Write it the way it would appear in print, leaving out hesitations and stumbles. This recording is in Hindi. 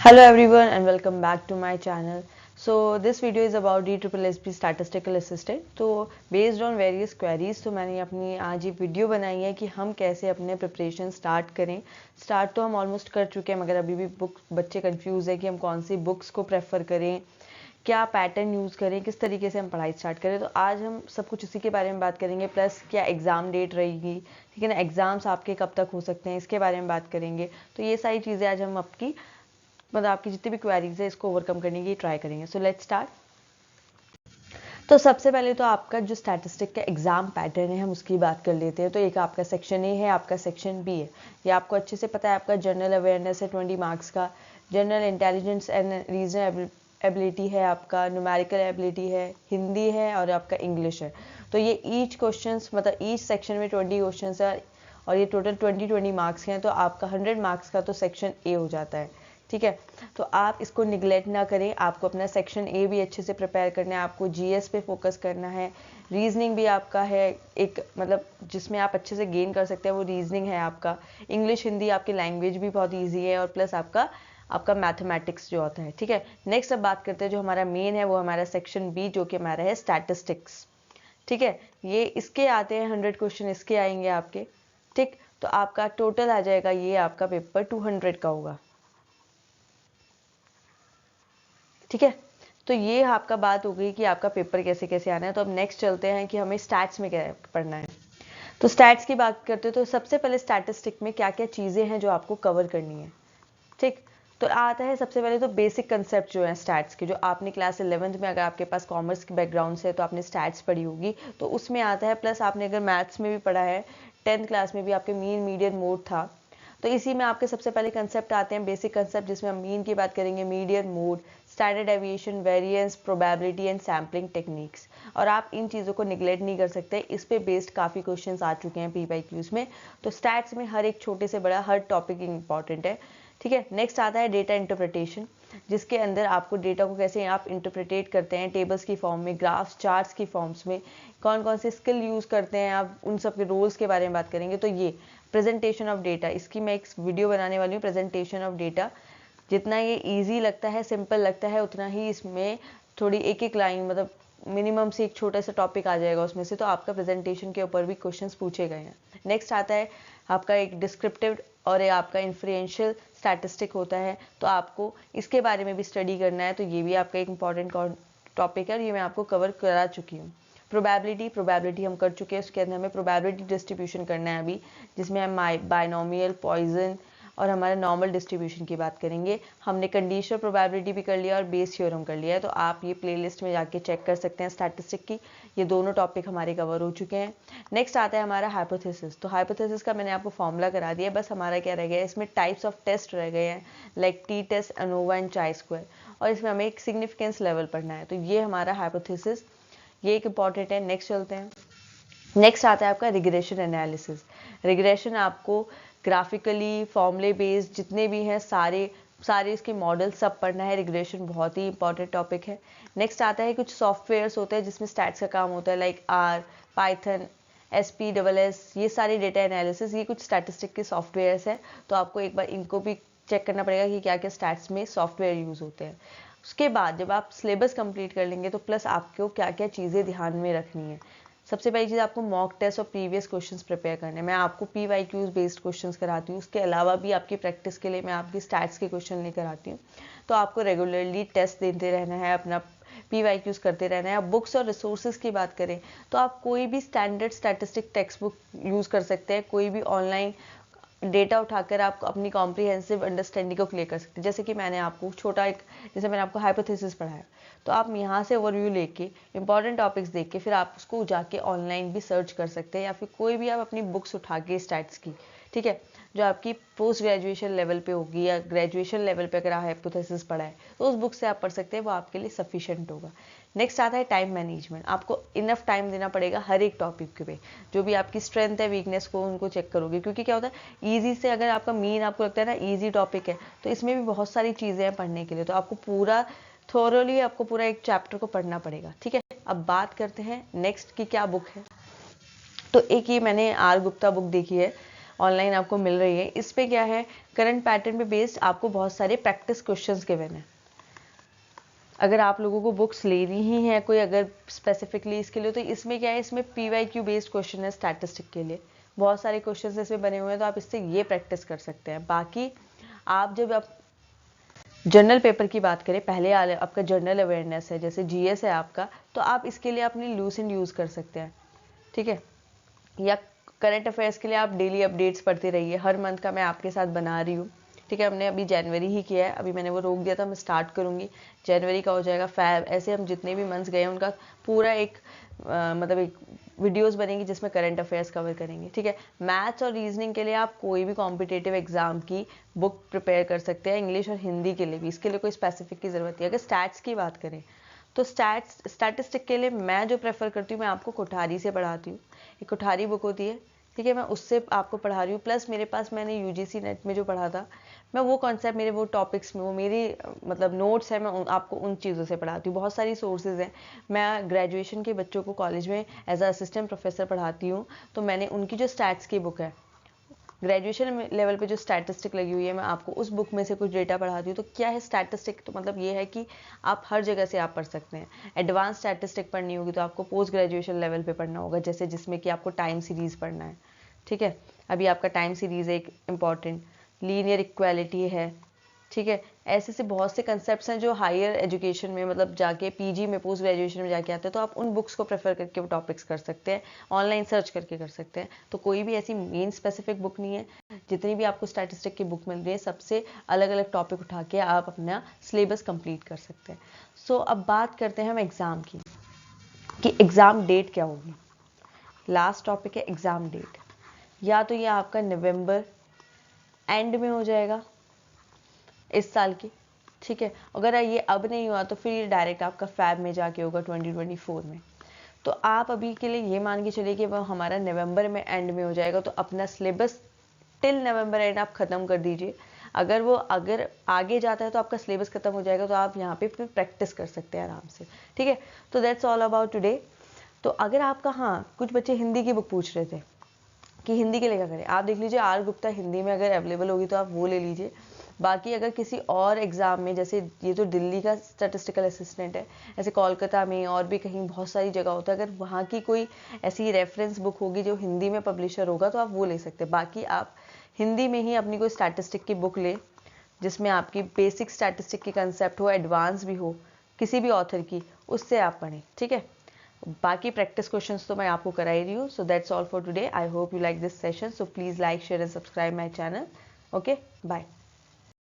Hello everyone and welcome back to my channel. So this video is about DSSSB Statistical Assistant. तो based on various queries तो मैंने अपनी आज ये वीडियो बनाई है कि हम कैसे अपने प्रिपरेशन स्टार्ट करें. स्टार्ट तो हम ऑलमोस्ट कर चुके हैं मगर अभी भी बच्चे कंफ्यूज है कि हम कौन सी बुक्स को प्रेफर करें, क्या पैटर्न यूज़ करें, किस तरीके से हम पढ़ाई स्टार्ट करें. तो आज हम सब कुछ उसी के बारे में बात करेंगे. प्लस क्या एग्ज़ाम डेट रहेगी, ठीक है ना, एग्ज़ाम्स आपके कब तक हो सकते हैं, इसके बारे में बात करेंगे. तो ये सारी चीज़ें आज हम आपकी जितनी भी क्वेरीज है इसको ओवरकम करने की ट्राई करेंगे. So let's start. तो सबसे पहले तो आपका जो स्टैटिस्टिक का एग्जाम पैटर्न है हम उसकी बात कर लेते हैं. तो एक आपका सेक्शन ए है, आपका सेक्शन बी है. ये आपको अच्छे से पता है. आपका जनरल अवेयरनेस है 20 मार्क्स का, general intelligence and regional ability है, आपका न्यूमेरिकल एबिलिटी है, हिंदी है और आपका इंग्लिश है. तो ये ईच क्वेश्चन मतलब ईच सेक्शन में 20 क्वेश्चन है और ये टोटल 20 मार्क्स के हैं. तो आपका 100 मार्क्स का तो सेक्शन ए हो जाता है. ठीक है, तो आप इसको निगलेक्ट ना करें. आपको अपना सेक्शन ए भी अच्छे से प्रिपेयर करना है, आपको जीएस पे फोकस करना है. रीजनिंग भी आपका है एक मतलब जिसमें आप अच्छे से गेन कर सकते हैं, वो रीजनिंग है आपका. इंग्लिश हिंदी आपकी लैंग्वेज भी बहुत ईजी है और प्लस आपका मैथमेटिक्स जो होता है. ठीक है, नेक्स्ट अब बात करते हैं जो हमारा मेन है वो हमारा सेक्शन बी जो कि हमारा है स्टैटिस्टिक्स. ठीक है, ये इसके आते हैं 100 क्वेश्चन इसके आएंगे आपके. ठीक, तो आपका टोटल आ जाएगा, ये आपका पेपर 200 का होगा. ठीक है, तो ये आपका बात हो गई कि आपका पेपर कैसे कैसे आना है. तो अब नेक्स्ट चलते हैं कि हमें स्टैट्स में क्या पढ़ना है. तो स्टैट्स की बात करते हो तो सबसे पहले स्टैटिस्टिक में क्या क्या चीज़ें हैं जो आपको कवर करनी है. ठीक, तो आता है सबसे पहले तो बेसिक कंसेप्ट जो है स्टैट्स के, जो आपने क्लास 11th में अगर आपके पास कॉमर्स की बैकग्राउंड से तो आपने स्टैट्स पढ़ी होगी तो उसमें आता है. प्लस आपने अगर मैथ्स में भी पढ़ा है 10th क्लास में भी आपके मीन मीडियन मोड था, तो इसी में आपके सबसे पहले कंसेप्ट आते हैं बेसिक कंसेप्ट, जिसमें हम मीन की बात करेंगे, median mode, standard deviation, variance, probability and sampling techniques. और आप इन चीज़ों को निगलेक्ट नहीं कर सकते. इस पे बेस्ड काफ़ी क्वेश्चंस आ चुके हैं PYQs में. तो स्टैट्स में हर एक छोटे से बड़ा हर टॉपिक इंपॉर्टेंट है. ठीक है, नेक्स्ट आता है डेटा इंटरप्रिटेशन, जिसके अंदर आपको डेटा को कैसे आप इंटरप्रिटेट करते हैं, टेबल्स की फॉर्म में, ग्राफ्स चार्ट्स की फॉर्म्स में, कौन कौन से स्किल यूज़ करते हैं आप, उन सब के रोल्स के बारे में बात करेंगे. तो ये प्रेजेंटेशन ऑफ डेटा, इसकी मैं एक वीडियो बनाने वाली हूँ, प्रेजेंटेशन ऑफ डेटा. जितना ये इजी लगता है, सिंपल लगता है, उतना ही इसमें थोड़ी एक एक लाइन मतलब मिनिमम से एक छोटा सा टॉपिक आ जाएगा उसमें से. तो आपका प्रेजेंटेशन के ऊपर भी क्वेश्चंस पूछे गए हैं. नेक्स्ट आता है आपका एक डिस्क्रिप्टिव और एक आपका इन्फ्लुएंशियल स्टैटिस्टिक होता है. तो आपको इसके बारे में भी स्टडी करना है. तो ये भी आपका एक इंपॉर्टेंट टॉपिक है और ये मैं आपको कवर करा चुकी हूँ. प्रोबेबिलिटी हम कर चुके हैं. उसके अंदर हमें प्रोबेबिलिटी डिस्ट्रीब्यूशन करना है अभी, जिसमें हम बायनोमियल, पॉइजन और हमारे नॉर्मल डिस्ट्रीब्यूशन की बात करेंगे. हमने कंडीशनल प्रोबेबिलिटी भी कर लिया और बेस थ्योरम कर लिया है. तो आप ये प्लेलिस्ट में जाके चेक कर सकते हैं स्टैटिस्टिक की. ये दोनों टॉपिक हमारे कवर हो चुके हैं. नेक्स्ट आता है हमारा हाइपोथेसिस. तो हाइपोथेसिस का मैंने आपको फॉर्मूला करा दिया, बस हमारा क्या रह गया है, इसमें टाइप्स ऑफ टेस्ट रह गए हैं like t test, ANOVA and chi square. और इसमें हमें एक सिग्निफिकेंस लेवल पढ़ना है. तो ये हमारा हाइपोथेसिस, ये एक इंपॉर्टेंट है. नेक्स्ट चलते हैं. नेक्स्ट आता है आपका रिग्रेशन एनालिसिस. रिग्रेशन आपको ग्राफिकली फॉर्मूले बेस्ड जितने भी हैं सारे इसके मॉडल सब पढ़ना है. रिग्रेशन बहुत ही इंपॉर्टेंट टॉपिक है. नेक्स्ट आता है कुछ सॉफ्टवेयर्स होते हैं जिसमें स्टैट्स का काम होता है लाइक आर, पाइथन, SPSS, ये सारे डेटा एनालिसिस, ये कुछ स्टैटिस्टिक के सॉफ्टवेयर्स हैं. तो आपको एक बार इनको भी चेक करना पड़ेगा कि क्या क्या स्टैट्स में सॉफ्टवेयर यूज़ होते हैं. उसके बाद जब आप सिलेबस कंप्लीट कर लेंगे तो प्लस आपको क्या क्या चीज़ें ध्यान में रखनी है. सबसे पहली चीज़, आपको मॉक टेस्ट और प्रीवियस क्वेश्चंस प्रिपेयर करने. मैं आपको PYQs बेस्ड क्वेश्चंस कराती हूँ. उसके अलावा भी आपकी प्रैक्टिस के लिए मैं आपकी स्टैट्स के क्वेश्चन लेकर आती हूँ. तो आपको रेगुलरली टेस्ट देते रहना है, अपना PYQs करते रहना है. बुक्स और रिसोर्सेज की बात करें तो आप कोई भी standard statistic text book use कर सकते हैं. कोई भी ऑनलाइन डेटा उठाकर आप अपनी कॉम्प्रिहेंसिव अंडरस्टैंडिंग को क्लियर कर सकते हैं. जैसे कि मैंने आपको जैसे मैंने आपको हाइपोथेसिस पढ़ाया, तो आप यहाँ से ओवरव्यू लेके इंपॉर्टेंट टॉपिक्स देख के फिर आप उसको जाके ऑनलाइन भी सर्च कर सकते हैं, या फिर कोई भी आप अपनी बुक्स उठा के स्टैट्स की, ठीक है, जो आपकी पोस्ट ग्रेजुएशन लेवल पे होगी या ग्रेजुएशन लेवल पे अगर आप हाइपोथेसिस पढ़ा है तो उस बुक से आप पढ़ सकते हैं, वो आपके लिए सफिशिएंट होगा. नेक्स्ट आता है टाइम मैनेजमेंट. आपको इनफ टाइम देना पड़ेगा हर एक टॉपिक के पे. जो भी आपकी स्ट्रेंथ है, वीकनेस को उनको चेक करोगे, क्योंकि क्या होता है ईजी से अगर आपका मीन आपको लगता है ना ईजी टॉपिक है, तो इसमें भी बहुत सारी चीज़ें हैं पढ़ने के लिए. तो आपको पूरा थोरोली आपको पूरा एक चैप्टर को पढ़ना पड़ेगा. ठीक है, अब बात करते हैं नेक्स्ट की क्या बुक है. तो एक ये मैंने आर गुप्ता बुक देखी है, ऑनलाइन आपको मिल रही है। इस पे क्या है, करंट पैटर्न पे बेस्ड आपको बहुत सारे प्रैक्टिस क्वेश्चंस गिवन है। अगर आप लोगों को बुक्स लेनी ही है कोई अगर स्पेसिफिकली इसके लिए, तो इसमें क्या है, इसमें PYQ बेस्ड क्वेश्चन है स्टैटिस्टिक के लिए, बहुत सारे क्वेश्चन इसमें बने हुए हैं, तो आप इससे ये प्रैक्टिस कर सकते हैं। बाकी आप जब आप जर्नल पेपर की बात करें, पहले आपका जर्नल अवेयरनेस है, जैसे GS है आपका, तो आप इसके लिए अपनी लूसेंट यूज़ कर सकते हैं, ठीक है। या करंट अफेयर्स के लिए आप डेली अपडेट्स पढ़ते रहिए, हर मंथ का मैं आपके साथ बना रही हूँ, ठीक है। हमने अभी जनवरी ही किया है, अभी मैंने वो रोक दिया था, मैं स्टार्ट करूँगी, जनवरी का हो जाएगा फैब, ऐसे हम जितने भी मंथ्स गए हैं उनका पूरा एक मतलब एक वीडियोस बनेंगी जिसमें करंट अफेयर्स कवर करेंगे, ठीक है। मैथ्स और रीजनिंग के लिए आप कोई भी कॉम्पिटेटिव एग्जाम की बुक प्रिपेयर कर सकते हैं, इंग्लिश और हिंदी के लिए भी, इसके लिए कोई स्पेसिफिक की ज़रूरत है। अगर स्टैट्स की बात करें तो स्टैटिस्टिक के लिए मैं जो प्रेफर करती हूँ, मैं आपको कोठारी से पढ़ाती हूँ, एक कोठारी बुक होती है, ठीक है, मैं उससे आपको पढ़ा रही हूँ। प्लस मेरे पास मैंने UGC नेट में जो पढ़ा था, मैं वो कॉन्सेप्ट मेरे वो टॉपिक्स में, वो मेरी मतलब नोट्स है, मैं आपको उन चीज़ों से पढ़ाती हूँ। बहुत सारी सोर्सेज हैं, मैं ग्रेजुएशन के बच्चों को कॉलेज में एज अ असिस्टेंट प्रोफेसर पढ़ाती हूँ, तो मैंने उनकी जो स्टैट्स की बुक है, ग्रेजुएशन लेवल पे जो स्टैटिस्टिक लगी हुई है, मैं आपको उस बुक में से कुछ डेटा पढ़ाती हूँ। तो क्या है स्टैटिस्टिक, तो मतलब ये है कि आप हर जगह से आप पढ़ सकते हैं। एडवांस स्टैटिस्टिक पढ़नी होगी तो आपको पोस्ट ग्रेजुएशन लेवल पे पढ़ना होगा, जैसे जिसमें कि आपको टाइम सीरीज़ पढ़ना है, ठीक है। अभी आपका टाइम सीरीज़ एक इम्पॉर्टेंट, लीनियर इक्वालिटी है, ठीक है। ऐसे से बहुत से कंसेप्ट्स हैं जो हायर एजुकेशन में मतलब जाके PG में, पोस्ट ग्रेजुएशन में जाके आते हैं, तो आप उन बुक्स को प्रेफर करके वो टॉपिक्स कर सकते हैं, ऑनलाइन सर्च करके कर सकते हैं। तो कोई भी ऐसी मेन स्पेसिफिक बुक नहीं है, जितनी भी आपको स्टैटिस्टिक की बुक मिल रही है, सबसे अलग अलग टॉपिक उठा के आप अपना सिलेबस कंप्लीट कर सकते हैं। सो अब बात करते हैं हम एग्ज़ाम की, कि एग्ज़ाम डेट क्या होगी। लास्ट टॉपिक है एग्ज़ाम डेट, या तो ये आपका नवंबर एंड में हो जाएगा इस साल की, ठीक है। अगर ये अब नहीं हुआ तो फिर ये डायरेक्ट आपका फैब में जाके होगा 2024 में। तो आप अभी के लिए ये मान के चलिए कि वो हमारा नवंबर में एंड में हो जाएगा, तो अपना सिलेबस टिल नवंबर एंड आप ख़त्म कर दीजिए। अगर आगे जाता है तो आपका सिलेबस ख़त्म हो जाएगा, तो आप यहाँ पे फिर प्रैक्टिस कर सकते हैं आराम से, ठीक है। तो दैट्स ऑल अबाउट टुडे। तो अगर आपका, हाँ, कुछ बच्चे हिंदी की बुक पूछ रहे थे कि हिंदी के लिए क्या करें, आप देख लीजिए R गुप्ता हिंदी में अगर अवेलेबल होगी तो आप वो ले लीजिए। बाकी अगर किसी और एग्ज़ाम में, जैसे ये तो दिल्ली का स्टैटिस्टिकल असिस्टेंट है, ऐसे कोलकाता में और भी कहीं बहुत सारी जगह होता है, अगर वहाँ की कोई ऐसी रेफरेंस बुक होगी जो हिंदी में पब्लिशर होगा तो आप वो ले सकते हैं। बाकी आप हिंदी में ही अपनी कोई स्टैटिस्टिक की बुक ले, जिसमें आपकी बेसिक स्टैटिस्टिक की कंसेप्ट हो, एडवांस भी हो, किसी भी ऑथर की, उससे आप पढ़ें, ठीक है। बाकी प्रैक्टिस क्वेश्चंस तो मैं आपको करा ही रही हूँ। So that's all for today. I hope you like this session. So please like, share and subscribe my channel. Okay, bye.